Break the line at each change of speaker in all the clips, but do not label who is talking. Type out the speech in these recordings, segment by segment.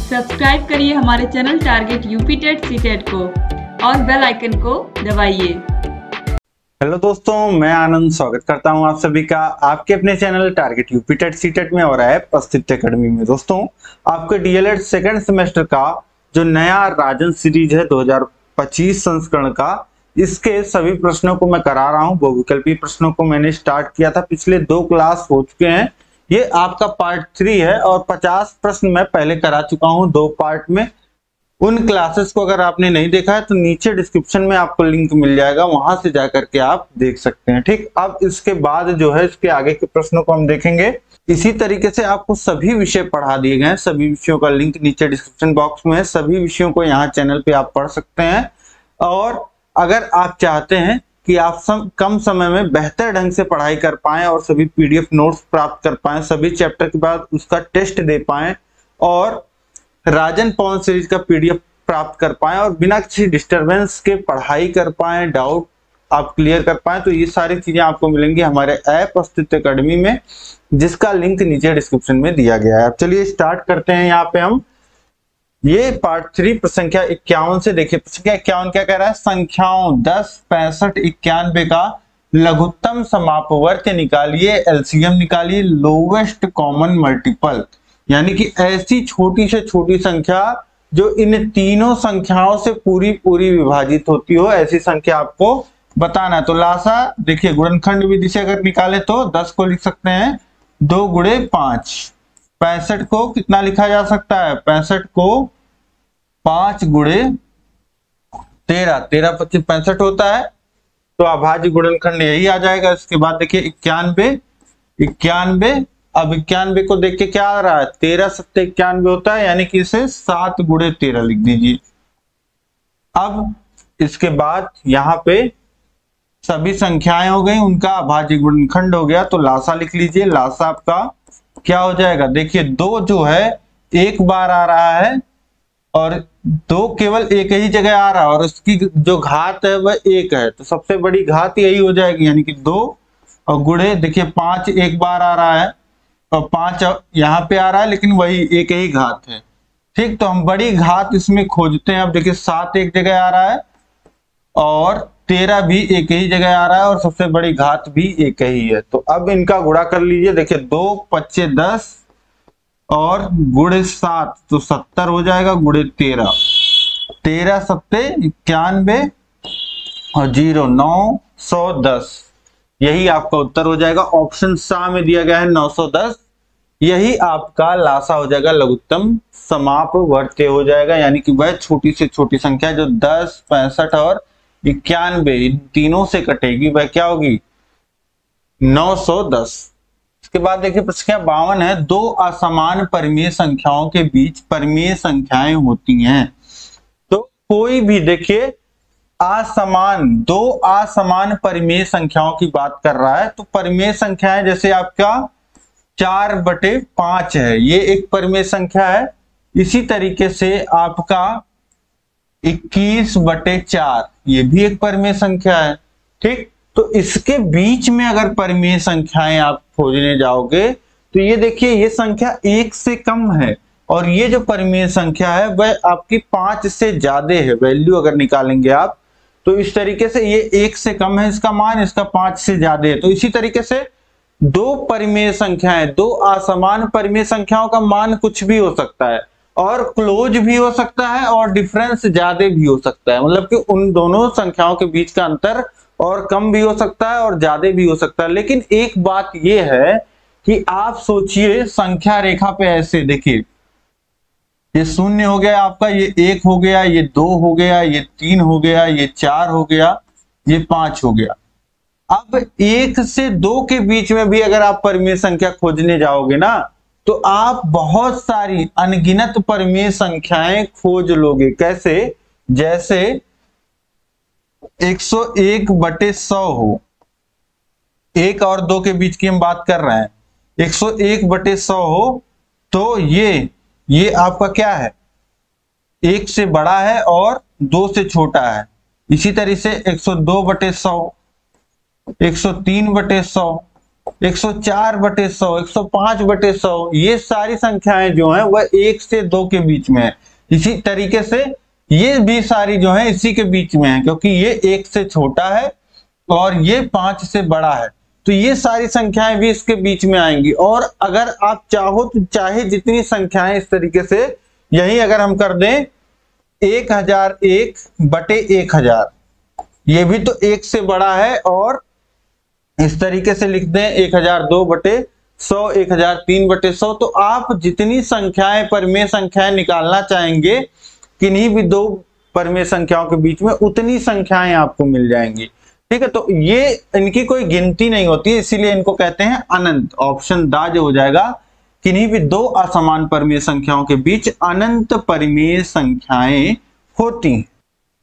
Subscribe करिए हमारे channel target UP TET CTET को और बेल आइकन को दबाइए।
हेलो दोस्तों, मैं आनंद स्वागत करता हूं आप सभी का आपके अपने channel target UP TET CTET में और ऐप अस्तित्व अकेडमी में। दोस्तों, आपके डीएलएड सेकंड सेमेस्टर का जो नया राजन सीरीज है 2025 संस्करण का, इसके सभी प्रश्नों को मैं करा रहा हूं। बहुविकल्पी प्रश्नों को मैंने स्टार्ट किया था, पिछले 2 क्लास हो चुके हैं। ये आपका पार्ट 3 है और 50 प्रश्न मैं पहले करा चुका हूं 2 पार्ट में। उन क्लासेस को अगर आपने नहीं देखा है तो नीचे डिस्क्रिप्शन में आपको लिंक मिल जाएगा, वहां से जाकर के आप देख सकते हैं। ठीक, अब इसके बाद जो है इसके आगे के प्रश्नों को हम देखेंगे। इसी तरीके से आपको सभी विषय पढ़ा दिए गए हैं, सभी विषयों का लिंक नीचे डिस्क्रिप्शन बॉक्स में है। सभी विषयों को यहाँ चैनल पे आप पढ़ सकते हैं। और अगर आप चाहते हैं कि आप कम समय में बेहतर ढंग से पढ़ाई कर पाएं और सभी पीडीएफ नोट्स प्राप्त कर पाएं, सभी चैप्टर के बाद उसका टेस्ट दे पाएं और राजन पवन सीरीज का पीडीएफ प्राप्त कर पाएं और बिना किसी डिस्टरबेंस के पढ़ाई कर पाएं, डाउट आप क्लियर कर पाएं, तो ये सारी चीजें आपको मिलेंगी हमारे ऐप अस्तित्व अकेडमी में, जिसका लिंक नीचे डिस्क्रिप्शन में दिया गया है। अब चलिए स्टार्ट करते हैं। यहाँ पे हम ये पार्ट 3 संख्या 51 से देखिए। संख्या 51 क्या कह रहा है? संख्याओं 10, 65, 91 का लघुत्तम समापवर्त निकालिए, एलसीएम निकालिए, लोवेस्ट कॉमन मल्टीपल, यानी कि ऐसी छोटी से छोटी संख्या जो इन तीनों संख्याओं से पूरी विभाजित होती हो, ऐसी संख्या आपको बताना है। तो लासा देखिए, गुणनखंड विधि से अगर निकाले तो 10 को लिख सकते हैं 2 गुणे 5। 65 को कितना लिखा जा सकता है? 65 को 5 गुणे 13, 13 25 65 होता है, तो अभाज्य गुणनखंड यही आ जाएगा। इसके बाद देखिए 91, अब 91 को देख के क्या आ रहा है? 13 7 91 होता है, यानी कि इसे 7 गुणे 13 लिख दीजिए। अब इसके बाद यहाँ पे सभी संख्याएं हो गई, उनका अभाज्य गुणनखंड हो गया, तो लासा लिख लीजिए। लासा आपका क्या हो जाएगा? देखिए 2 जो है एक बार आ रहा है और 2 केवल एक ही जगह आ रहा है और उसकी जो घात है वह 1 है, तो सबसे बड़ी घात यही हो जाएगी, यानी कि 2 और गुणे देखिए 5 एक बार आ रहा है और 5 यहाँ पे आ रहा है, लेकिन वही एक ही घात है। ठीक, तो हम बड़ी घात इसमें खोजते हैं। अब देखिए 7 एक जगह आ रहा है और 13 भी एक ही जगह आ रहा है और सबसे बड़ी घात भी एक ही है, तो अब इनका गुणा कर लीजिए। देखिए 2 5 10 और गुणे 7 तो 70 हो जाएगा, गुणे 13 13 7 91 और 0 910, यही आपका उत्तर हो जाएगा। ऑप्शन सा में दिया गया है 910, यही आपका लासा हो जाएगा, लघुत्तम समापवर्त्य हो जाएगा, यानी कि वह छोटी से छोटी संख्या जो 10, 65 और 91 इन तीनों से कटेगी, वह क्या होगी? 910। इसके बाद देखिए प्रश्न 52 है। 2 असमान परिमेय संख्याओं के बीच परिमेय संख्याएं होती हैं। तो कोई भी देखिए दो असमान परिमेय संख्याओं की बात कर रहा है, तो परिमेय संख्याएं जैसे आपका 4/5 है, ये एक परिमेय संख्या है। इसी तरीके से आपका 21/4 ये भी एक परिमेय संख्या है। ठीक, तो इसके बीच में अगर परिमेय संख्याएं आप खोजने जाओगे तो ये देखिए ये संख्या 1 से कम है और ये जो परिमेय संख्या है वह आपकी 5 से ज्यादा है। वैल्यू अगर निकालेंगे आप तो इस तरीके से ये 1 से कम है इसका मान, इसका 5 से ज्यादा है। तो इसी तरीके से 2 परिमेय संख्याएं, 2 असमान परिमेय संख्याओं का मान कुछ भी हो सकता है और क्लोज भी हो सकता है और डिफरेंस ज्यादा भी हो सकता है, मतलब कि उन दोनों संख्याओं के बीच का अंतर और कम भी हो सकता है और ज्यादा भी हो सकता है। लेकिन एक बात यह है कि आप सोचिए संख्या रेखा पे ऐसे देखिए, ये 0 हो गया आपका, ये 1 हो गया, ये 2 हो गया, ये 3 हो गया, ये 4 हो गया, ये 5 हो गया। अब 1 से 2 के बीच में भी अगर आप परिमेय संख्या खोजने जाओगे ना तो आप बहुत सारी अनगिनत परिमेय संख्याएं खोज लोगे। कैसे? जैसे 101/100 हो, 1 और 2 के बीच की हम बात कर रहे हैं, 101/100 हो तो ये आपका क्या है? 1 से बड़ा है और 2 से छोटा है। इसी तरह से 102/100, 103/100 104/100, 105/100, ये सारी संख्याएं जो हैं वह 1 से 2 के बीच में है। इसी तरीके से ये भी सारी जो है इसी के बीच में है, क्योंकि ये 1 से छोटा है और ये 5 से बड़ा है, तो ये सारी संख्याएं भी इसके बीच में आएंगी। और अगर आप चाहो तो चाहे जितनी संख्याएं इस तरीके से, यही अगर हम कर दें 1001/1000, ये भी तो 1 से बड़ा है, और इस तरीके से लिख दें 1002/100, 1003/100। तो आप जितनी संख्याएं परमेय संख्याएं निकालना चाहेंगे किन्हीं भी दो परमेय संख्याओं के बीच में, उतनी संख्याएं आपको मिल जाएंगी। ठीक है, तो ये इनकी कोई गिनती नहीं होती है, इसीलिए इनको कहते हैं अनंत। ऑप्शन दा जो हो जाएगा, किन्हीं भी दो असमान परमेय संख्याओं के बीच अनंत परमेय संख्याएं होती हैं।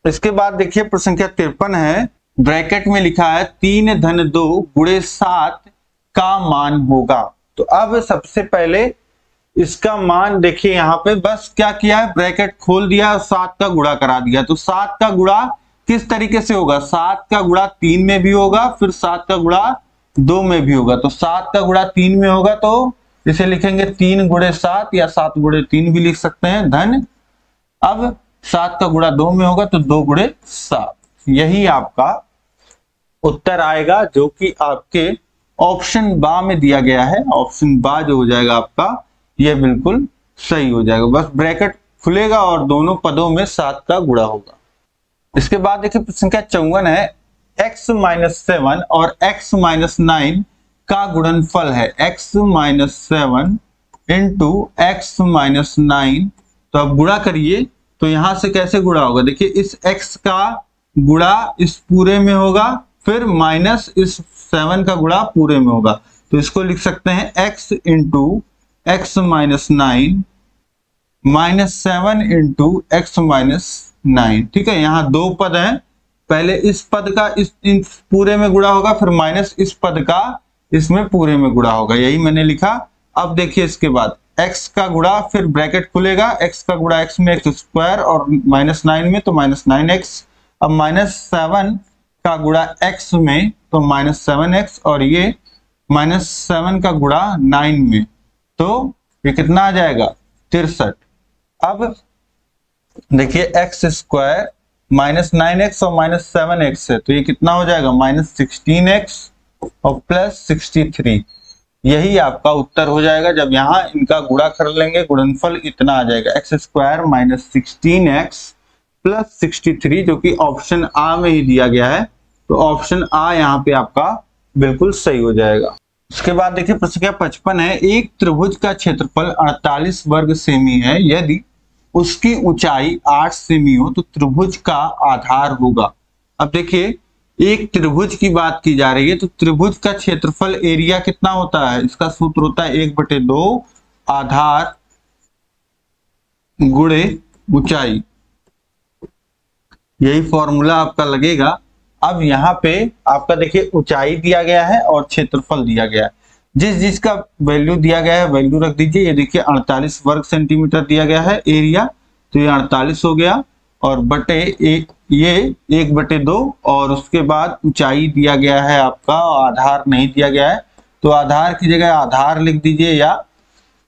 इसके बाद देखिए प्रश्न संख्या 53 है, ब्रैकेट में लिखा है 3 धन 2 गुणे 7 का मान होगा। तो अब सबसे पहले इसका मान देखिए, यहां पे बस क्या किया है, ब्रैकेट खोल दिया और 7 का गुणा करा दिया। तो 7 का गुणा किस तरीके से होगा, 7 का गुणा 3 में भी होगा, फिर 7 का गुणा 2 में भी होगा। तो 7 का गुणा 3 में होगा तो इसे लिखेंगे 3 गुणे 7 या 7 गुणे 3 भी लिख सकते हैं, धन। अब 7 का गुणा 2 में होगा तो 2 गुणे 7। यही आपका उत्तर आएगा, जो कि आपके ऑप्शन बा में दिया गया है। ऑप्शन बा जो हो जाएगा आपका, ये बिल्कुल सही हो जाएगा। बस ब्रैकेट खुलेगा और दोनों पदों में 7 का गुणा होगा। इसके बाद देखिए प्रश्न संख्या 54 है, x-7 और x-9 का गुणनफल है। x-7 इंटू x-9, तो अब गुणा करिए, तो यहां से कैसे गुणा होगा, देखिए इस x का गुणा इस पूरे में होगा, फिर माइनस इस 7 का गुणा पूरे में होगा। तो इसको लिख सकते हैं x into x-9 minus 7 into x-9। ठीक है, यहाँ दो पद हैं, पहले इस पद का इस पूरे में गुणा होगा, फिर माइनस इस पद का इसमें पूरे में गुणा होगा, यही मैंने लिखा। अब देखिए इसके बाद x का गुणा, फिर ब्रैकेट खुलेगा, x का गुणा x में x² और -9 में तो -9x। अब -7 का गुणा x में तो -7x, और ये -7 का गुणा 9 में, तो ये कितना आ जाएगा 63। अब देखिए x² -9x और -7x है, तो ये कितना हो जाएगा -16x और +63। यही आपका उत्तर हो जाएगा। जब यहाँ इनका गुणा कर लेंगे, गुणनफल इतना आ जाएगा, x² -16x +63, जो कि ऑप्शन आ में ही दिया गया है। तो ऑप्शन आ यहाँ पे आपका बिल्कुल सही हो जाएगा। उसके बाद देखिए प्रश्न संख्या 55 है, एक त्रिभुज का क्षेत्रफल 48 वर्ग सेमी है, यदि उसकी ऊंचाई 8 सेमी हो तो त्रिभुज का आधार होगा। अब देखिए एक त्रिभुज की बात की जा रही है, तो त्रिभुज का क्षेत्रफल एरिया कितना होता है, इसका सूत्र होता है 1/2 आधार गुणे ऊंचाई, यही फॉर्मूला आपका लगेगा। अब यहाँ पे आपका देखिए ऊंचाई दिया गया है और क्षेत्रफल दिया गया है, जिस जिसका वैल्यू दिया गया है वैल्यू रख दीजिए। ये देखिए 48 वर्ग सेंटीमीटर दिया गया है एरिया, तो ये 48 हो गया, और बटे ये 1/2, और उसके बाद ऊंचाई दिया गया है आपका, आधार नहीं दिया गया है, तो आधार की जगह आधार लिख दीजिए या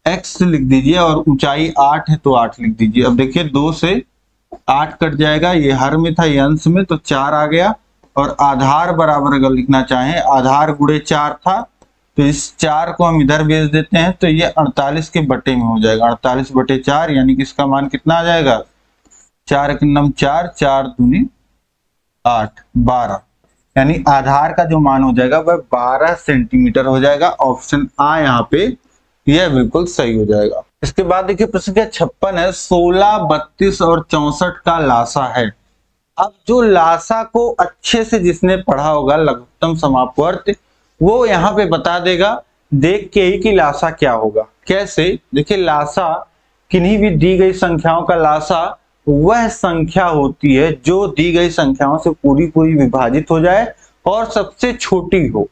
x लिख दीजिए, और ऊंचाई 8 है तो 8 लिख दीजिए। अब देखिए 2 से 8 कट जाएगा, ये हर में था ये अंश में, तो 4 आ गया। और आधार बराबर अगर लिखना चाहें, आधार गुणे 4 था, तो इस 4 को हम इधर भेज देते हैं, तो ये 48 के बटे में हो जाएगा, 48/4, यानी कि इसका मान कितना आ जाएगा, 4 × 9 4, 4 दूनी 8, 12, यानी आधार का जो मान हो जाएगा वह 12 सेंटीमीटर हो जाएगा। ऑप्शन आ यहाँ पे यह बिल्कुल सही हो जाएगा। इसके बाद देखिए प्रश्न संख्या 56 है, 16, 32 और 64 का लासा है। अब जो लासा को अच्छे से जिसने पढ़ा होगा, लघुत्तम समापवर्त, वो यहाँ पे बता देगा देख के ही कि लासा क्या होगा। कैसे, देखिए लासा किन्हीं भी दी गई संख्याओं का लासा वह संख्या होती है जो दी गई संख्याओं से पूरी पूरी विभाजित हो जाए और सबसे छोटी हो।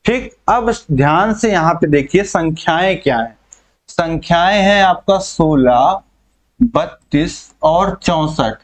ठीक, अब ध्यान से यहाँ पे देखिए संख्याएं क्या है। संख्याएं हैं आपका 16, 32 और 64।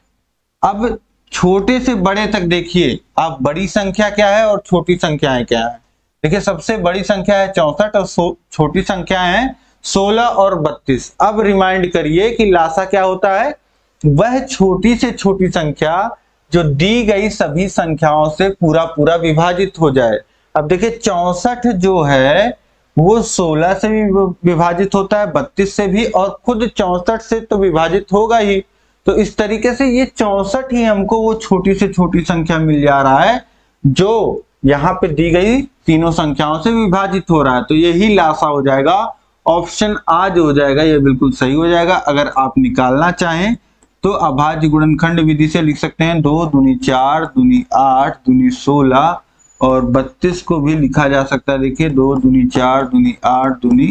अब छोटे से बड़े तक देखिए आप, बड़ी संख्या क्या है और छोटी संख्याएं क्या है। देखिए सबसे बड़ी संख्या है 64 और छोटी संख्या है 16 और 32। अब रिमाइंड करिए कि लासा क्या होता है, वह छोटी से छोटी संख्या जो दी गई सभी संख्याओं से पूरा पूरा विभाजित हो जाए। अब देखिए 64 जो है वो 16 से भी विभाजित होता है, 32 से भी, और खुद 64 से तो विभाजित होगा ही। तो इस तरीके से ये 64 ही हमको वो छोटी से छोटी संख्या मिल जा रहा है जो यहाँ पे दी गई तीनों संख्याओं से विभाजित हो रहा है। तो यही लासा हो जाएगा, ऑप्शन आ जो हो जाएगा ये बिल्कुल सही हो जाएगा। अगर आप निकालना चाहें तो अभाज्य गुणनखंड विधि से लिख सकते हैं 2 दूनी 4 दूनी 8 दूनी 16 और 32 को भी लिखा जा सकता है। देखिए 2 दूनी 4 दूनी 8 दूनी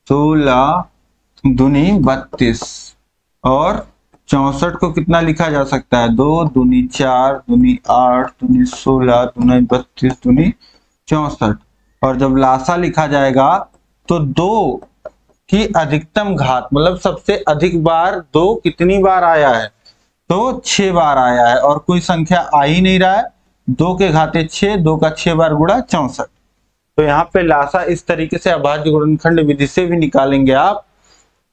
16 दूनी 32 और 64 को कितना लिखा जा सकता है 2 दूनी 4 दूनी 8 दूनी 16 दूनी 32 दूनी 64। और जब लासा लिखा जाएगा तो 2 की अधिकतम घात मतलब सबसे अधिक बार 2 कितनी बार आया है तो 6 बार आया है, और कोई संख्या आ ही नहीं रहा है। 2 के घाते 6, 2 का 6 बार गुणा 64। तो यहाँ पे लासा इस तरीके से अभाज्य गुणनखंड विधि से भी निकालेंगे आप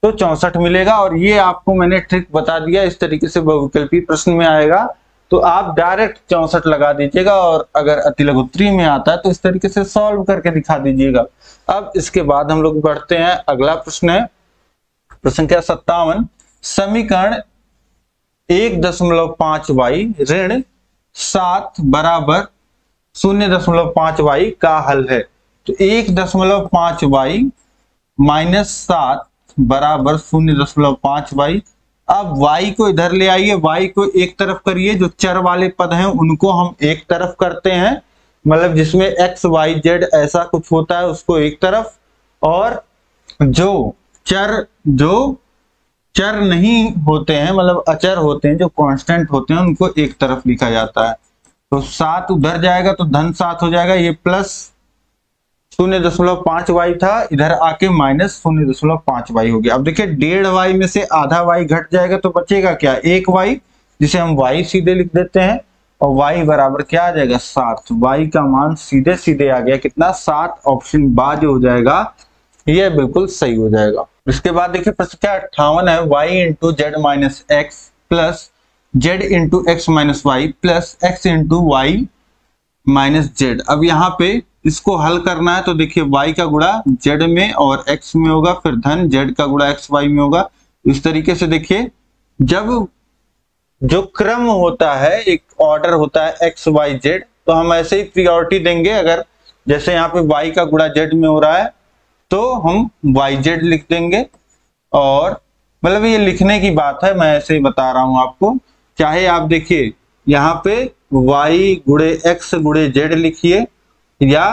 तो 64 मिलेगा। और ये आपको मैंने ट्रिक बता दिया, इस तरीके से बहुविकल्पी प्रश्न में आएगा तो आप डायरेक्ट 64 लगा दीजिएगा, और अगर अतिलघुत्तरी में आता है तो इस तरीके से सॉल्व करके दिखा दीजिएगा। अब इसके बाद हम लोग बढ़ते हैं, अगला प्रश्न है प्रश्न संख्या 57। समीकरण 1.5y ऋण 7 बराबर 0.5y का हल है। तो 1.5y माइनस 7 बराबर 0.5y। अब y को इधर ले आइए, y को एक तरफ करिए, जो चर वाले पद हैं उनको हम एक तरफ करते हैं, मतलब जिसमें x y z ऐसा कुछ होता है उसको एक तरफ, और जो चर नहीं होते हैं मतलब अचर होते हैं, जो कांस्टेंट होते हैं, उनको एक तरफ लिखा जाता है। तो 7 उधर जाएगा तो धन 7 हो जाएगा, ये प्लस 0.5y था, इधर आके माइनस 0.5y हो गया। अब देखिए 1.5y में से आधा y घट जाएगा तो बचेगा क्या 1y, जिसे हम y सीधे लिख देते हैं, और y बराबर क्या आ जाएगा 7। y का मान सीधे सीधे आ गया कितना 7। ऑप्शन बा जो हो जाएगा ये बिल्कुल सही हो जाएगा। इसके बाद देखिए प्रश्न क्या 58 है, y into z minus x plus z into x minus y plus x into y minus z. अब यहाँ पे इसको हल करना है तो देखिए y का गुणा z में और x में होगा, फिर धन z का गुणा x y में होगा। इस तरीके से देखिए जब जो क्रम होता है, एक ऑर्डर होता है x y z, तो हम ऐसे ही प्रियोरिटी देंगे। अगर जैसे यहाँ पे y का गुणा z में हो रहा है तो हम yz लिख देंगे, और मतलब ये लिखने की बात है, मैं ऐसे ही बता रहा हूं आपको। चाहे आप देखिए यहाँ पे y गुणे x गुणे z लिखिए या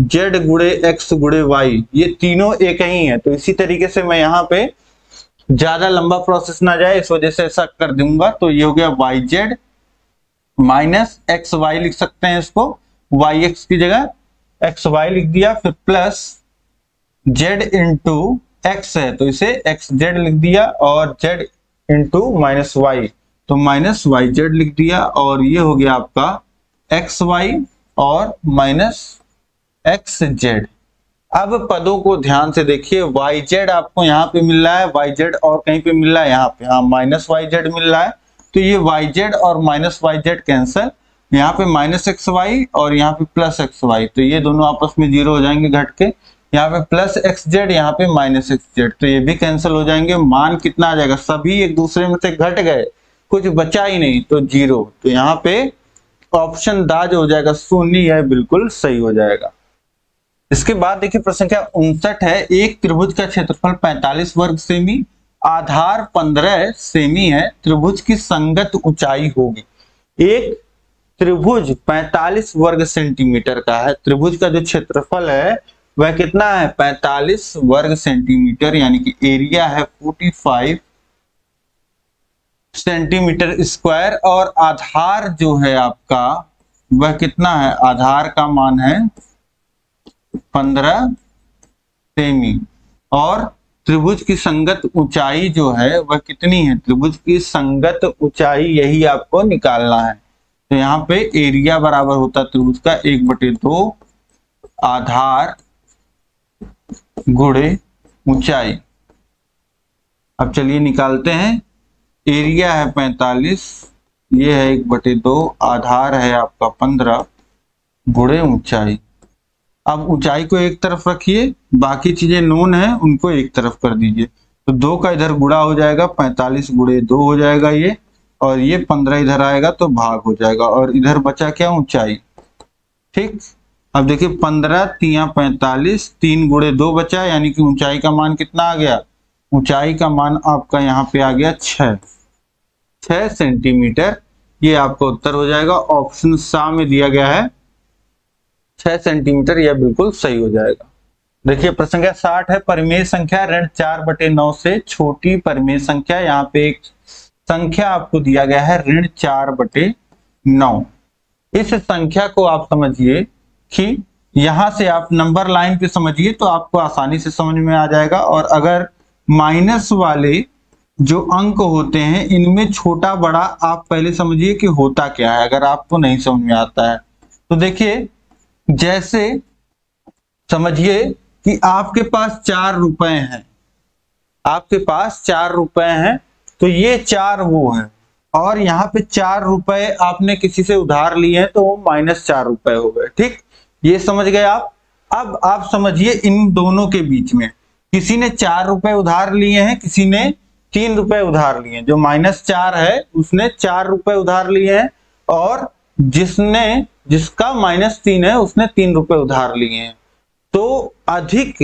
z गुणे x गुणे y, ये तीनों एक ही है। तो इसी तरीके से मैं यहाँ पे ज्यादा लंबा प्रोसेस ना जाए इस वजह से ऐसा कर दूंगा। तो ये हो गया yz माइनस एक्स वाई लिख सकते हैं इसको, yx की जगह xy लिख दिया, फिर प्लस z इंटू एक्स है तो इसे xz लिख दिया, और z इंटू माइनस वाई तो माइनस yz लिख दिया, और ये हो गया आपका xy और माइनस xz। अब पदों को ध्यान से देखिए, yz आपको यहाँ पे मिल रहा है, yz और कहीं पे मिल रहा है यहाँ पे, हाँ माइनस yz मिल रहा है, तो ये yz और माइनस yz कैंसल, यहाँ पे माइनस xy और यहाँ पे प्लस xy, तो ये दोनों आपस में जीरो हो जाएंगे घट के, यहाँ पे प्लस xz यहाँ पे माइनस xz, तो ये भी कैंसिल हो जाएंगे। मान कितना आ जाएगा, सभी एक दूसरे में से घट गए, कुछ बचा ही नहीं, तो जीरो। तो यहाँ पे ऑप्शन दा जो हो जाएगा शून्य, यह बिल्कुल सही हो जाएगा। इसके बाद देखिए प्रश्न संख्या 59 है, एक त्रिभुज का क्षेत्रफल 45 वर्ग सेमी, आधार 15 सेमी है, त्रिभुज की संगत ऊंचाई होगी। एक त्रिभुज 45 वर्ग सेंटीमीटर का है, त्रिभुज का जो क्षेत्रफल है वह कितना है 45 वर्ग सेंटीमीटर, यानी कि एरिया है 45 सेंटीमीटर स्क्वायर, और आधार जो है आपका वह कितना है, आधार का मान है 15 सेमी, और त्रिभुज की संगत ऊंचाई जो है वह कितनी है, त्रिभुज की संगत ऊंचाई यही आपको निकालना है। तो यहाँ पे एरिया बराबर होता है त्रिभुज का 1/2 आधार गुणे ऊंचाई। अब चलिए निकालते हैं। एरिया है 45, ये है 1/2, आधार है आपका 15 गुणे ऊंचाई। अब ऊंचाई को एक तरफ रखिए, बाकी चीजें नोन है उनको एक तरफ कर दीजिए। तो 2 का इधर गुणा हो जाएगा, 45 गुणे 2 हो जाएगा ये, और ये 15 इधर आएगा तो भाग हो जाएगा, और इधर बचा क्या, ऊंचाई। ठीक, अब देखिए 15 तिया 45, 3 गुणे 2 बचा, यानी कि ऊंचाई का मान कितना आ गया, ऊंचाई का मान आपका यहाँ पे आ गया 6 सेंटीमीटर। ये आपका उत्तर हो जाएगा। ऑप्शन सा में दिया गया है 6 सेंटीमीटर, यह बिल्कुल सही हो जाएगा। देखिए प्रश्न संख्या 60 है, परिमेय संख्या ऋण 4/9 से छोटी परिमेय संख्या। यहाँ पे एक संख्या आपको दिया गया है ऋण 4/9। इस संख्या को आप समझिए कि यहां से आप नंबर लाइन पे समझिए तो आपको आसानी से समझ में आ जाएगा। और अगर माइनस वाले जो अंक होते हैं इनमें छोटा बड़ा आप पहले समझिए कि होता क्या है, अगर आपको नहीं समझ में आता है तो देखिए, जैसे समझिए कि आपके पास 4 रुपए हैं, आपके पास 4 रुपए हैं, तो ये 4 वो है, और यहाँ पे 4 रुपए आपने किसी से उधार लिए हैं तो वो -4 रुपए हो गए। ठीक, ये समझ गए आप। अब आप समझिए इन दोनों के बीच में किसी ने 4 रुपए उधार लिए हैं, किसी ने 3 रुपए उधार लिए हैं। जो -4 है उसने 4 रुपए उधार लिए हैं, और जिसका -3 है उसने 3 रुपए उधार लिए हैं। तो अधिक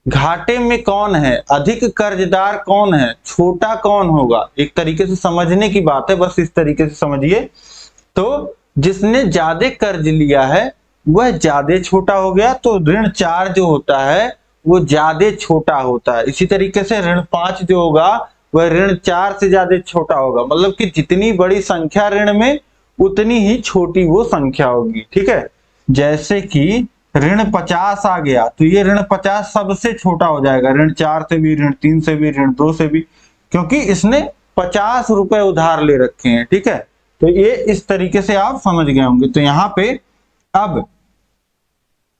घाटे में कौन है, अधिक कर्जदार कौन है, छोटा कौन होगा, एक तरीके से समझने की बात है, बस इस तरीके से समझिए। तो जिसने ज्यादा कर्ज लिया है वह ज्यादा छोटा हो गया, तो ऋण 4 जो होता है वो ज्यादा छोटा होता है। इसी तरीके से ऋण 5 जो होगा वह ऋण 4 से ज्यादा छोटा होगा, मतलब कि जितनी बड़ी संख्या ऋण में उतनी ही छोटी वो संख्या होगी। ठीक है, जैसे कि ऋण 50 आ गया तो ये ऋण 50 सबसे छोटा हो जाएगा, ऋण 4 से भी, ऋण 3 से भी, ऋण 2 से भी, क्योंकि इसने 50 रुपए उधार ले रखे हैं। ठीक है, तो ये इस तरीके से आप समझ गए होंगे। तो यहाँ पे अब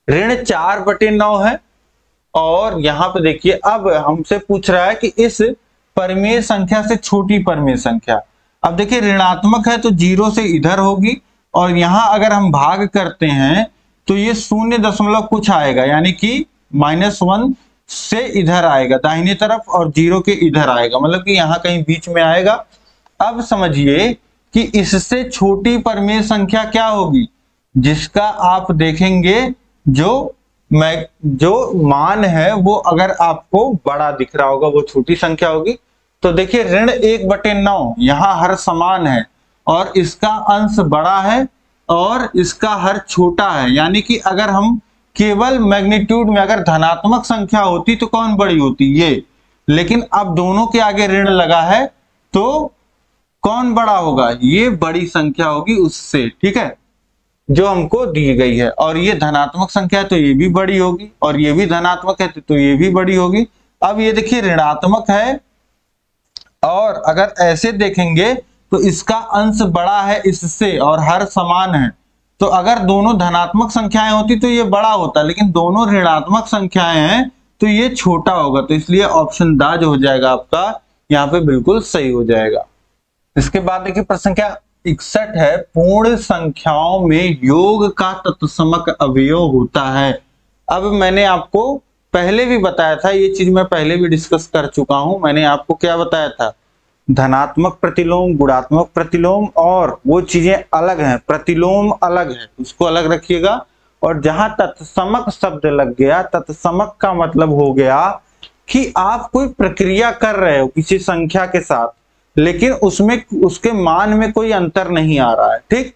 ऋण 4/9 है, और यहाँ पे देखिए अब हमसे पूछ रहा है कि इस परिमेय संख्या से छोटी परिमेय संख्या। अब देखिए ऋणात्मक है तो 0 से इधर होगी, और यहां अगर हम भाग करते हैं तो ये 0 कुछ आएगा, यानी कि -1 से इधर आएगा दाहिने तरफ, और 0 के इधर आएगा, मतलब कि यहां कहीं बीच में आएगा। अब समझिए कि इससे छोटी परिमेय संख्या क्या होगी, जिसका आप देखेंगे जो मान है वो अगर आपको बड़ा दिख रहा होगा वो छोटी संख्या होगी। तो देखिए ऋण 1/9 यहाँ हर समान है, और इसका अंश बड़ा है और इसका हर छोटा है, यानी कि अगर हम केवल मैग्नीट्यूड में अगर धनात्मक संख्या होती तो कौन बड़ी होती, ये, लेकिन अब दोनों के आगे ऋण लगा है तो कौन बड़ा होगा, ये बड़ी संख्या होगी उससे। ठीक है, जो हमको दी गई है, और ये धनात्मक संख्या है तो ये भी बड़ी होगी, और ये भी धनात्मक है तो ये भी बड़ी होगी। अब ये देखिए ऋणात्मक है, और अगर ऐसे देखेंगे तो इसका अंश बड़ा है इससे और हर समान है, तो अगर दोनों धनात्मक संख्याएं होती तो ये बड़ा होता, लेकिन दोनों ऋणात्मक संख्याएं हैं तो ये छोटा होगा। तो इसलिए ऑप्शन दा जो हो जाएगा आपका यहाँ पे बिल्कुल सही हो जाएगा। इसके बाद देखिए प्रश्न संख्या 61 है, पूर्ण संख्याओं में योग का तत्समक अवयव होता है। अब मैंने आपको पहले भी बताया था, ये चीज मैं पहले भी डिस्कस कर चुका हूं। मैंने आपको क्या बताया था, धनात्मक प्रतिलोम, गुणात्मक प्रतिलोम, और वो चीजें अलग हैं, प्रतिलोम अलग है, उसको अलग रखिएगा। और जहां तत्समक शब्द लग गया, तत्समक का मतलब हो गया कि आप कोई प्रक्रिया कर रहे हो किसी संख्या के साथ, लेकिन उसमें उसके मान में कोई अंतर नहीं आ रहा है। ठीक,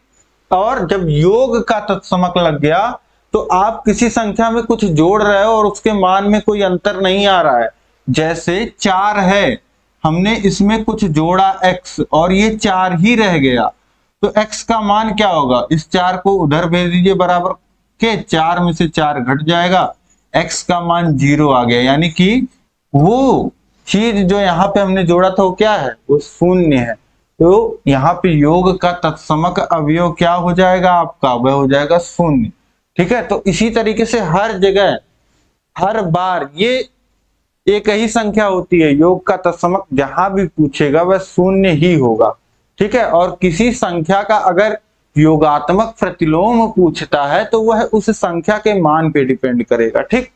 और जब योग का तत्समक लग गया तो आप किसी संख्या में कुछ जोड़ रहे हो और उसके मान में कोई अंतर नहीं आ रहा है। जैसे 4 है, हमने इसमें कुछ जोड़ा x, और ये 4 ही रह गया, तो x का मान क्या होगा, इस 4 को उधर भेज दीजिए बराबर के, 4 में से 4 घट जाएगा, x का मान 0 आ गया, यानी कि वो चीज जो यहाँ पे हमने जोड़ा था वो क्या है, वो 0 है। तो यहाँ पे योग का तत्समक अवयव क्या हो जाएगा आपका, वह हो जाएगा 0। ठीक है, तो इसी तरीके से हर जगह हर बार ये एक ही संख्या होती है, योग का तत्समक जहां भी पूछेगा वह शून्य ही होगा। ठीक है, और किसी संख्या का अगर योगात्मक प्रतिलोम पूछता है तो वह उस संख्या के मान पे डिपेंड करेगा। ठीक,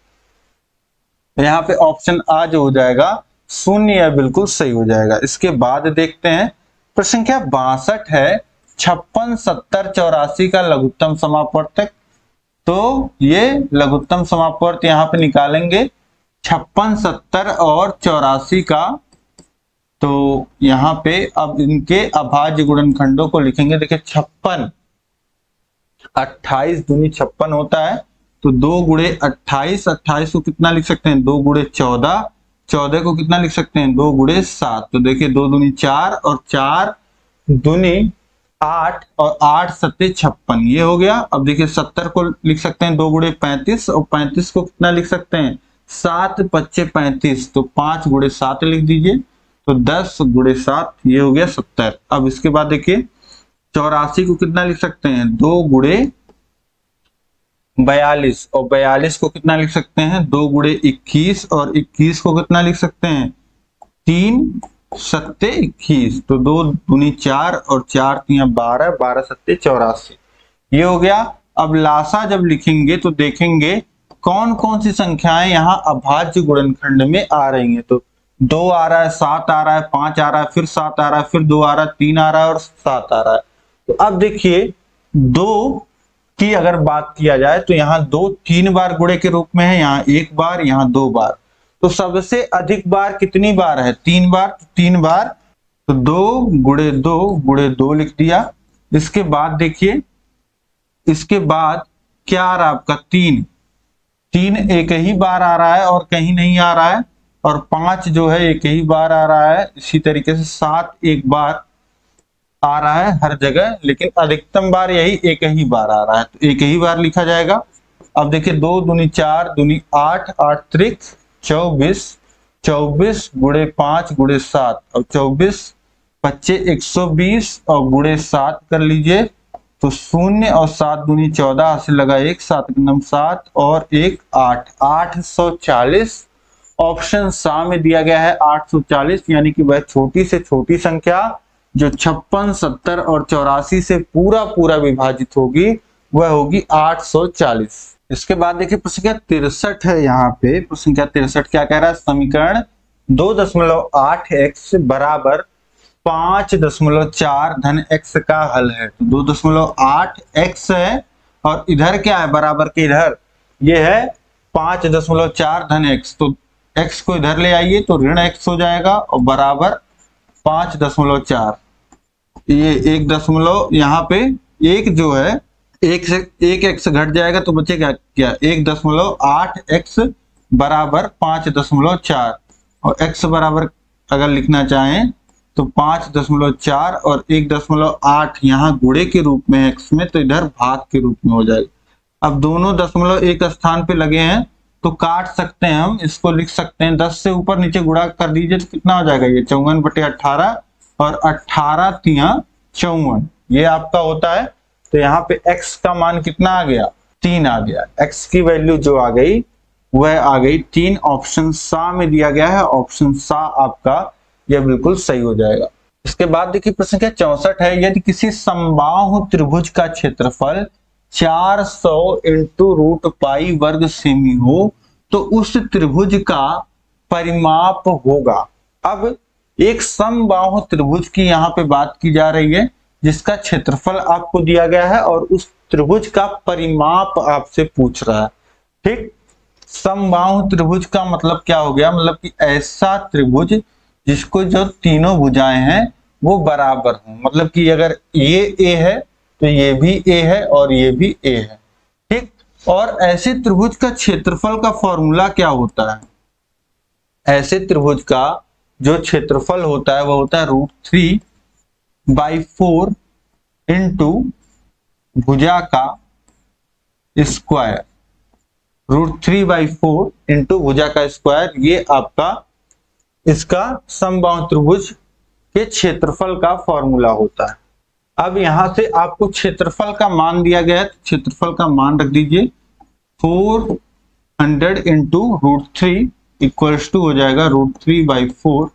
यहाँ पे ऑप्शन आ जो हो जाएगा शून्य, या बिल्कुल सही हो जाएगा। इसके बाद देखते हैं प्रश्न संख्या 62 है 56, 70, 84 का लघुत्तम समापवर्तक। तो ये लघुत्तम समापवर्त यहाँ पे निकालेंगे 56, 70 और 84 का। तो यहाँ पे अब इनके अभाज्य गुणनखंडों को लिखेंगे। देखिए 56, 28 दूनी 56 होता है, तो 2 गुणे 28, 28 को कितना लिख सकते हैं 2 गुणे 14, 14 को कितना लिख सकते हैं 2 गुणे 7। तो देखिए 2 दूनी 4 और 4 दूनी 8 और 8 सत्ते 56, ये हो गया। अब देखिए 70 को लिख सकते हैं 2 गुणे 35 और 35 को कितना लिख सकते हैं 7 पच्चे 35, तो 5 गुणे 7 लिख दीजिए, तो 10 गुणे 7, ये हो गया 70। अब इसके बाद देखिए 84 को कितना लिख सकते हैं 2 गुणे 42 और 42 को कितना लिख सकते हैं 2 गुणे 21 और 21 को कितना लिख सकते हैं 3 सत्ते 21, तो 2 दूनी 4 और 4 तियां 12, 12 सत्ते 84, ये हो गया। अब लासा जब लिखेंगे तो देखेंगे कौन कौन सी संख्याएं यहाँ अभाज्य गुणनखंड में आ रही हैं। तो 2 आ रहा है, 7 आ रहा है, 5 आ रहा है, फिर 7 आ रहा है, फिर 2 आ रहा है, 3 आ रहा है और 7 आ रहा है। तो अब देखिए 2 की अगर बात किया जाए तो यहाँ 2 3 बार गुणे के रूप में है, यहाँ 1 बार, यहाँ 2 बार। तो सबसे अधिक बार कितनी बार है 3 बार, तो 3 बार, तो 2 गुणे 2 गुणे 2 लिख दिया। इसके बाद देखिए इसके बाद क्या आ रहा है आपका 3 एक ही बार आ रहा है और कहीं नहीं आ रहा है, और 5 जो है एक ही बार आ रहा है। इसी तरीके से 7 एक बार आ रहा है हर जगह, लेकिन अधिकतम बार यही एक ही बार आ रहा है, तो एक ही बार लिखा जाएगा। अब देखिए 2 दूनी 4 दूनी 8, 8 त्रिक 24, 24 गुणे 5 गुणे 7 और 24 पच्चे 120 और गुणे 7 कर लीजिए, तो 0 और 7 दूनी 14 से लगा 1, 7 नम 7 और 1 8, 840। ऑप्शन सा में दिया गया है 840, यानी कि वह छोटी से छोटी संख्या जो 56, 70 और 84 से पूरा पूरा विभाजित होगी वह होगी 840। इसके बाद देखिए प्रश्न संख्या 63 है। यहाँ पे प्रश्न संख्या 63 क्या कह रहा है, समीकरण 2.8x बराबर 5.4 धन x का हल है। तो 2.8x है और इधर क्या है बराबर के इधर ये है 5.4 धन x, तो x को इधर ले आइए तो ऋण x हो जाएगा और बराबर 5.4, ये 1 दशमलव यहाँ पे एक जो है एक से एक x घट जाएगा तो बचेगा क्या 1.8x बराबर 5.4, और x बराबर अगर लिखना चाहें तो 5.4 और 1.8 यहाँ गुणे के रूप में x में, तो इधर भाग के रूप में हो जाएगा। अब दोनों दशमलव एक स्थान पे लगे हैं तो काट सकते हैं, हम इसको लिख सकते हैं 10 से ऊपर नीचे गुणा कर दीजिए तो कितना हो जाएगा ये 54/18 और 18 तियां 54, ये आपका होता है। तो यहाँ पे x का मान कितना आ गया 3 आ गया, x की वैल्यू जो आ गई वह आ गई 3। ऑप्शन सा में दिया गया है, ऑप्शन सा आपका यह बिल्कुल सही हो जाएगा। इसके बाद देखिए प्रश्न संख्या 64 है, यदि किसी समबाहु त्रिभुज का क्षेत्रफल 400 इंटू रूट पाई वर्ग सेमी हो तो उस त्रिभुज का परिमाप होगा। अब एक समबाहु त्रिभुज की यहाँ पे बात की जा रही है जिसका क्षेत्रफल आपको दिया गया है और उस त्रिभुज का परिमाप आपसे पूछ रहा है। ठीक, समबाहु त्रिभुज का मतलब क्या हो गया, मतलब कि ऐसा त्रिभुज जिसको जो तीनों भुजाएं हैं वो बराबर हों, मतलब कि अगर ये a है तो ये भी a है और ये भी a है। ठीक, और ऐसे त्रिभुज का क्षेत्रफल का फॉर्मूला क्या होता है, ऐसे त्रिभुज का जो क्षेत्रफल होता है वह होता है √3/4 इंटू भुजा का स्क्वायर, √3/4 इंटू भुजा का स्क्वायर, ये आपका इसका समबाहु त्रिभुज के क्षेत्रफल का फॉर्मूला होता है। अब यहां से आपको क्षेत्रफल का मान दिया गया है, क्षेत्रफल का मान रख दीजिए 400 इंटू √3 इक्वल्स टू हो जाएगा √3/4।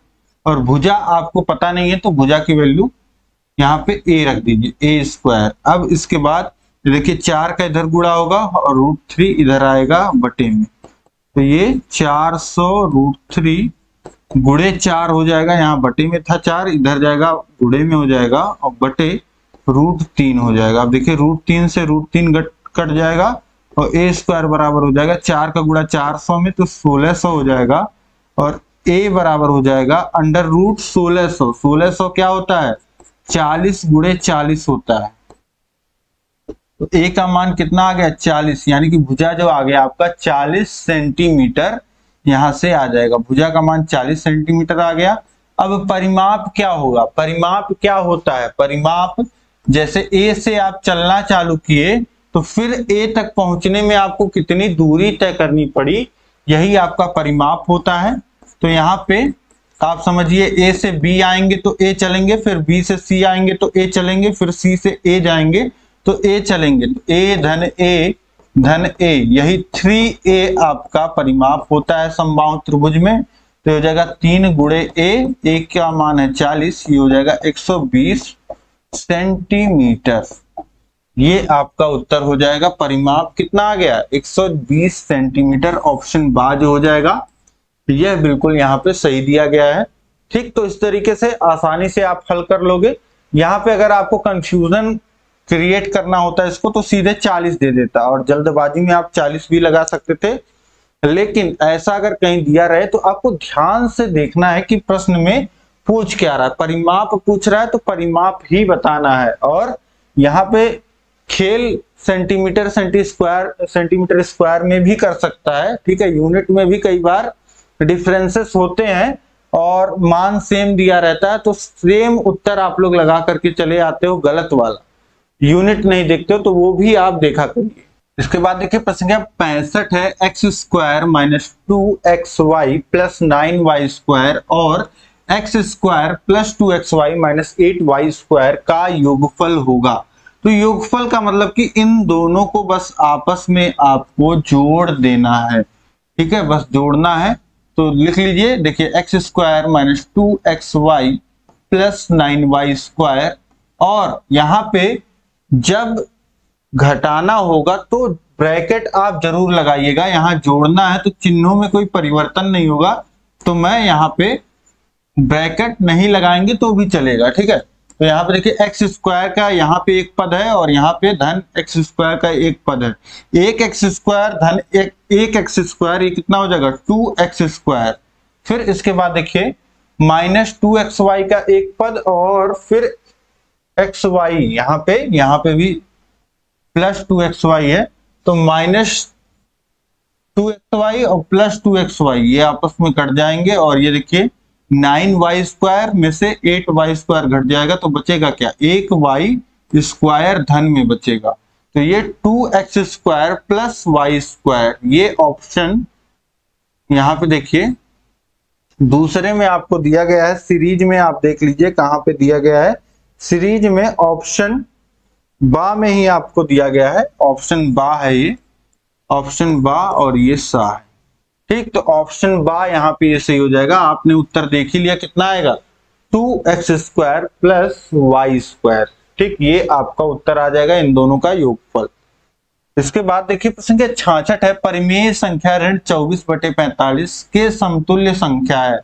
और भुजा आपको पता नहीं है तो भुजा की वैल्यू यहाँ पे a रख दीजिए, a²। अब इसके बाद देखिए 4 का इधर गुणा होगा और √3 इधर आएगा बटे में, तो ये 400 √3 गुणे 4 हो जाएगा, यहाँ बटे में था 4 इधर जाएगा गुणे में हो जाएगा और बटे √3 हो जाएगा। अब देखिए √3 से √3 कट जाएगा और a² बराबर हो जाएगा 4 का गुणा 400 में तो 1600 हो जाएगा और a बराबर हो जाएगा √1600। 1600 क्या होता है 40 गुणे 40 होता है, तो a का मान कितना आ गया 40, यानी कि भुजा जो आ गया आपका 40 सेंटीमीटर यहां से आ जाएगा। भुजा का मान 40 सेंटीमीटर आ गया। अब परिमाप क्या होगा, परिमाप क्या होता है, परिमाप जैसे a से आप चलना चालू किए तो फिर a तक पहुंचने में आपको कितनी दूरी तय करनी पड़ी, यही आपका परिमाप होता है। तो यहाँ पे आप समझिए a से b आएंगे तो a चलेंगे, फिर b से c आएंगे तो a चलेंगे, फिर c से a जाएंगे तो a चलेंगे, तो a धन a यही 3a आपका परिमाप होता है समबाहु त्रिभुज में। तो हो जाएगा 3 गुणे a का मान है 40, ये हो जाएगा 120 सेंटीमीटर। ये आपका उत्तर हो जाएगा, परिमाप कितना आ गया 120 सेंटीमीटर, ऑप्शन बा जो हो जाएगा यह बिल्कुल यहाँ पे सही दिया गया है। ठीक, तो इस तरीके से आसानी से आप हल कर लोगे। यहाँ पे अगर आपको कंफ्यूजन क्रिएट करना होता है इसको तो सीधे 40 दे देता और जल्दबाजी में आप 40 भी लगा सकते थे, लेकिन ऐसा अगर कहीं दिया रहे तो आपको ध्यान से देखना है कि प्रश्न में पूछ क्या रहा है। परिमाप पूछ रहा है तो परिमाप ही बताना है, और यहाँ पे खेल सेंटीमीटर स्क्वायर में भी कर सकता है। ठीक है, यूनिट में भी कई बार डिफरेंसेस होते हैं और मान सेम दिया रहता है तो सेम उत्तर आप लोग लगा करके चले आते हो, गलत वाला यूनिट नहीं देखते हो, तो वो भी आप देखा करिए। इसके बाद देखिए प्रश्न 65 है, x² - 2xy + 9y² और x² + 2xy - 8y² का योगफल होगा। तो योगफल का मतलब कि इन दोनों को बस आपस में आपको जोड़ देना है। ठीक है, बस जोड़ना है। तो लिख लीजिए, देखिए x² - 2xy + 9y² और यहाँ पे जब घटाना होगा तो ब्रैकेट आप जरूर लगाइएगा, यहाँ जोड़ना है तो चिन्हों में कोई परिवर्तन नहीं होगा, तो मैं यहाँ पे ब्रैकेट नहीं लगाएंगे तो भी चलेगा। ठीक है, तो यहाँ पे देखिए x² का यहाँ पे एक पद है और यहाँ पे धन x² का एक पद है। एक x² धन एक x², ये कितना हो जाएगा 2x²। फिर इसके बाद देखिए -2xy का एक पद और फिर xy, यहाँ पे भी +2xy है, तो -2xy और +2xy ये आपस में कट जाएंगे और ये देखिए 9y² में से 8y² घट जाएगा तो बचेगा क्या, 1y² धन में बचेगा। तो ये 2x² + y², ये ऑप्शन यहाँ पे देखिए दूसरे में आपको दिया गया है, सीरीज में आप देख लीजिए कहाँ पे दिया गया है, सीरीज में ऑप्शन बा में ही आपको दिया गया है, ऑप्शन बा है ये, ऑप्शन बा और ये सा है। ठीक, तो ऑप्शन बा यहाँ पे ये सही हो जाएगा। आपने उत्तर देख ही लिया, कितना आएगा 2x² + y²। ठीक, ये आपका उत्तर आ जाएगा इन दोनों का योगफल। इसके बाद देखिए प्रश्न 66 है, परिमेय संख्या ऋण 24/45 के समतुल्य संख्या है।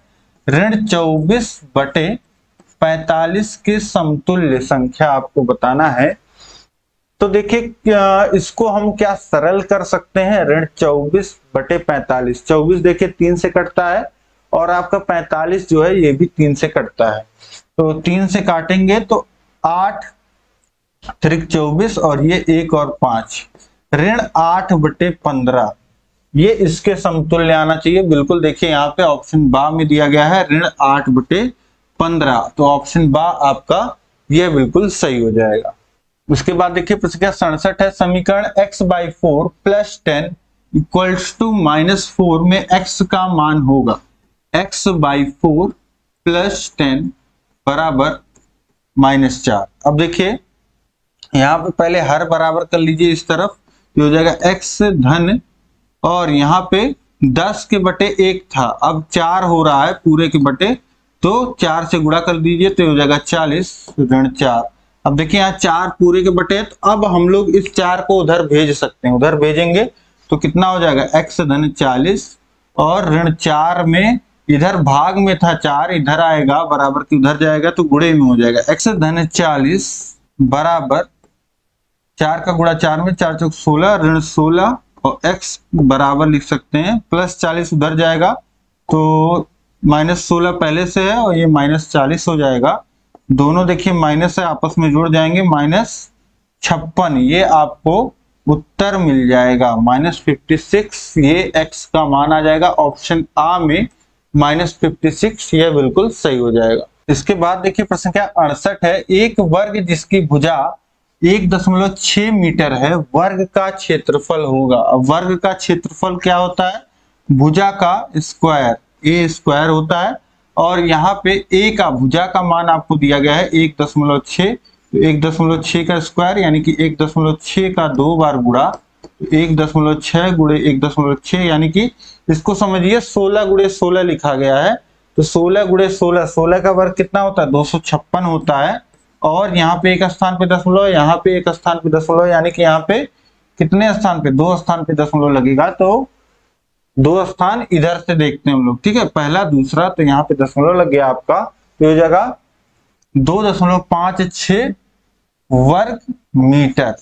ऋण 24/45 के समतुल्य संख्या आपको बताना है। तो देखिए इसको हम क्या सरल कर सकते हैं, ऋण 24/45, 24 देखिए 3 से कटता है और आपका 45 जो है ये भी 3 से कटता है, तो 3 से काटेंगे तो 8 3 24 और ये 1 और 5, ऋण 8/15 ये इसके समतुल्य आना चाहिए। बिल्कुल देखिए यहाँ पे ऑप्शन बा में दिया गया है ऋण 8/15, तो ऑप्शन बा आपका ये बिल्कुल सही हो जाएगा। उसके बाद देखिए प्रश्न 67 है, समीकरण x/4 + 10 = -4 में x का मान होगा। x/4 + 10 = -4। अब देखिए यहाँ पे पहले हर बराबर कर लीजिए इस तरफ, तो हो जाएगा x धन, और यहाँ पे 10 के बटे 1 था, अब 4 हो रहा है पूरे के बटे, तो 4 से गुणा कर दीजिए तो हो जाएगा 40 ऋण 4। अब देखिए यहाँ 4 पूरे के बटे है, तो अब हम लोग इस 4 को उधर भेज सकते हैं, उधर भेजेंगे तो कितना हो जाएगा x धन 40 और ऋण 4 में इधर भाग में था 4, इधर आएगा बराबर की उधर जाएगा तो गुणे में हो जाएगा x धन 40 बराबर 4 का गुणा 4 में 4 चौक 16 ऋण 16 और x बराबर लिख सकते हैं प्लस 40 उधर जाएगा तो माइनस 16 पहले से है और ये माइनस 40 हो जाएगा। दोनों देखिए माइनस है, आपस में जुड़ जाएंगे, माइनस 56, ये आपको उत्तर मिल जाएगा -56। ये x का मान आ जाएगा ऑप्शन आ में -56, ये बिल्कुल सही हो जाएगा। इसके बाद देखिए प्रश्न संख्या 68 है, एक वर्ग जिसकी भुजा 1.6 मीटर है वर्ग का क्षेत्रफल होगा। अब वर्ग का क्षेत्रफल क्या होता है, भुजा का स्क्वायर, ए स्क्वायर होता है, और यहाँ पे ए का भुजा का मान आपको दिया गया है 1.6, तो 1.6 का स्क्वायर यानी कि 1.6 का 2 बार गुणा, 1.6 गुणे 1.6 यानी कि इसको समझिए 16 गुणे 16 लिखा गया है, तो 16 गुणे 16, 16 का वर्ग कितना होता है 256 होता है, और यहाँ पे एक स्थान पे दशमलव, यहाँ पे एक स्थान पे दशमलव, यानी कि यहाँ पे कितने स्थान पे, 2 स्थान पे दशमलव लगेगा, तो 2 स्थान इधर से देखते हैं हम लोग, ठीक है, पहला दूसरा, तो यहाँ पे दशमलव लग गया आपका, तो हो जाएगा 2.56 वर्ग मीटर,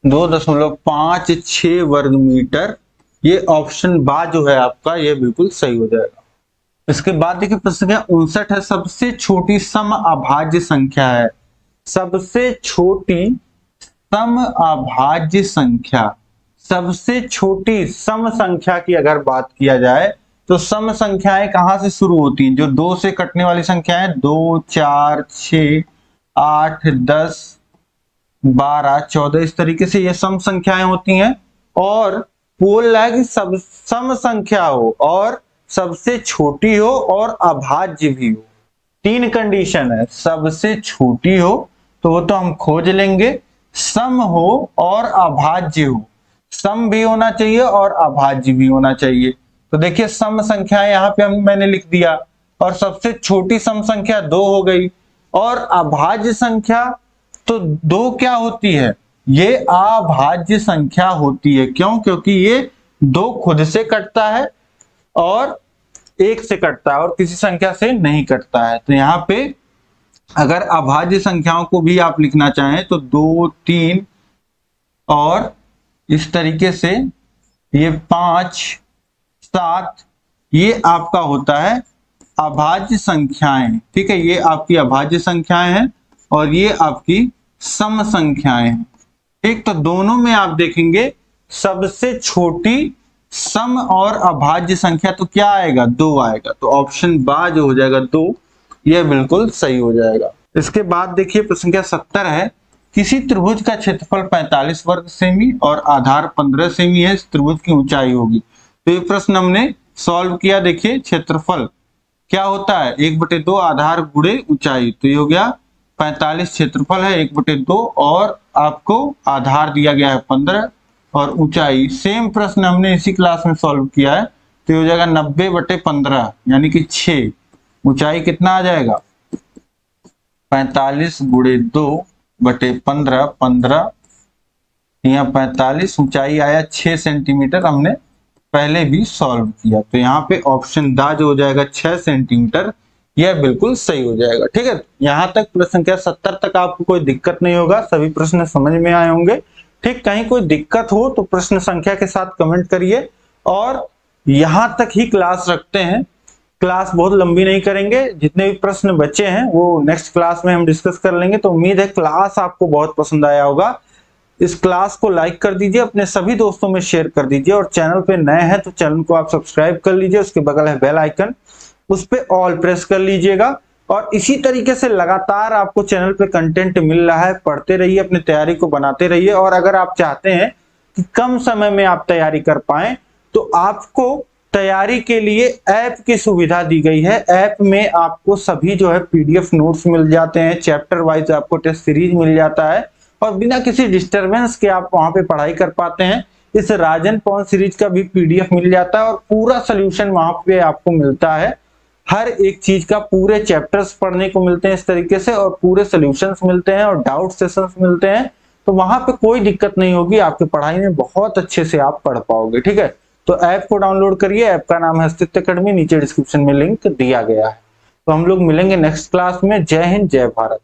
2.56 वर्ग मीटर, ये ऑप्शन बा जो है आपका ये बिल्कुल सही हो जाएगा। इसके बाद देखिए प्रश्न संख्या 59 है, सबसे छोटी सम अभाज्य संख्या है, सबसे छोटी सम अभाज्य संख्या, सबसे छोटी सम संख्या की अगर बात किया जाए तो सम संख्याएं कहां से शुरू होती हैं, जो 2 से कटने वाली संख्याएं 2, 4, 6, 8, 10, 12, 14, इस तरीके से ये सम संख्याएं होती हैं, और बोल रहा है कि सब सम संख्या हो और सबसे छोटी हो और अभाज्य भी हो, 3 कंडीशन है, सबसे छोटी हो तो वो तो हम खोज लेंगे, सम हो और अभाज्य हो, सम भी होना चाहिए और अभाज्य भी होना चाहिए। तो देखिए सम संख्या यहाँ पे मैंने लिख दिया, और सबसे छोटी सम संख्या 2 हो गई, और अभाज्य संख्या तो 2 क्या होती है, ये अभाज्य संख्या होती है, क्यों, क्योंकि ये 2 खुद से कटता है और 1 से कटता है और किसी संख्या से नहीं कटता है। तो यहाँ पे अगर अभाज्य संख्याओं को भी आप लिखना चाहें तो 2, 3 और इस तरीके से ये 5, 7, ये आपका होता है अभाज्य संख्याएं, ठीक है, ये आपकी अभाज्य संख्याएं हैं और ये आपकी सम संख्याएं हैं, ठीक। तो दोनों में आप देखेंगे सबसे छोटी सम और अभाज्य संख्या तो क्या आएगा, 2 आएगा, तो ऑप्शन बा जो हो जाएगा 2, यह बिल्कुल सही हो जाएगा। इसके बाद देखिए प्रश्न संख्या 70 है, किसी त्रिभुज का क्षेत्रफल 45 वर्ग सेमी और आधार 15 सेमी है, इस त्रिभुज की ऊंचाई होगी। तो ये प्रश्न हमने सॉल्व किया, देखिए क्षेत्रफल क्या होता है 1/2 आधार गुणे ऊंचाई, तो ये हो गया 45 क्षेत्रफल है 1/2 और आपको आधार दिया गया है 15 और ऊंचाई, सेम प्रश्न हमने इसी क्लास में सॉल्व किया है, तो हो जाएगा 90/15 यानी कि 6, ऊंचाई कितना आ जाएगा 45 गुणे 2/15, 15 यहाँ 45, ऊंचाई आया 6 सेंटीमीटर, हमने पहले भी सॉल्व किया, तो यहाँ पे ऑप्शन दा जो हो जाएगा 6 सेंटीमीटर, यह बिल्कुल सही हो जाएगा, ठीक है। यहाँ तक प्रश्न संख्या 70 तक आपको कोई दिक्कत नहीं होगा, सभी प्रश्न समझ में आए होंगे, ठीक। कहीं कोई दिक्कत हो तो प्रश्न संख्या के साथ कमेंट करिए, और यहां तक ही क्लास रखते हैं, क्लास बहुत लंबी नहीं करेंगे, जितने भी प्रश्न बचे हैं वो नेक्स्ट क्लास में हम डिस्कस कर लेंगे। तो उम्मीद है क्लास आपको बहुत पसंद आया होगा, इस क्लास को लाइक कर दीजिए, अपने सभी दोस्तों में शेयर कर दीजिए, और चैनल पे नए हैं तो चैनल को आप सब्सक्राइब कर लीजिए, उसके बगल है बेल आइकन, उस पे ऑल प्रेस कर लीजिएगा, और इसी तरीके से लगातार आपको चैनल पे कंटेंट मिल रहा है, पढ़ते रहिए, अपनी तैयारी को बनाते रहिए। और अगर आप चाहते हैं कि कम समय में आप तैयारी कर पाएं तो आपको तैयारी के लिए ऐप की सुविधा दी गई है। ऐप में आपको सभी जो है पीडीएफ नोट्स मिल जाते हैं, चैप्टर वाइज आपको टेस्ट सीरीज मिल जाता है और बिना किसी डिस्टरबेंस के आप वहां पे पढ़ाई कर पाते हैं। इस राजन पवन सीरीज का भी पीडीएफ मिल जाता है और पूरा सोल्यूशन वहां पे आपको मिलता है। हर एक चीज का पूरे चैप्टर्स पढ़ने को मिलते हैं इस तरीके से और पूरे सॉल्यूशंस मिलते हैं और डाउट सेशंस मिलते हैं। तो वहां पे कोई दिक्कत नहीं होगी, आपके पढ़ाई में बहुत अच्छे से आप पढ़ पाओगे। ठीक है, तो ऐप को डाउनलोड करिए। ऐप का नाम है अस्तित्व अकेडमी, नीचे डिस्क्रिप्शन में लिंक दिया गया है। तो हम लोग मिलेंगे नेक्स्ट क्लास में। जय हिंद, जय भारत।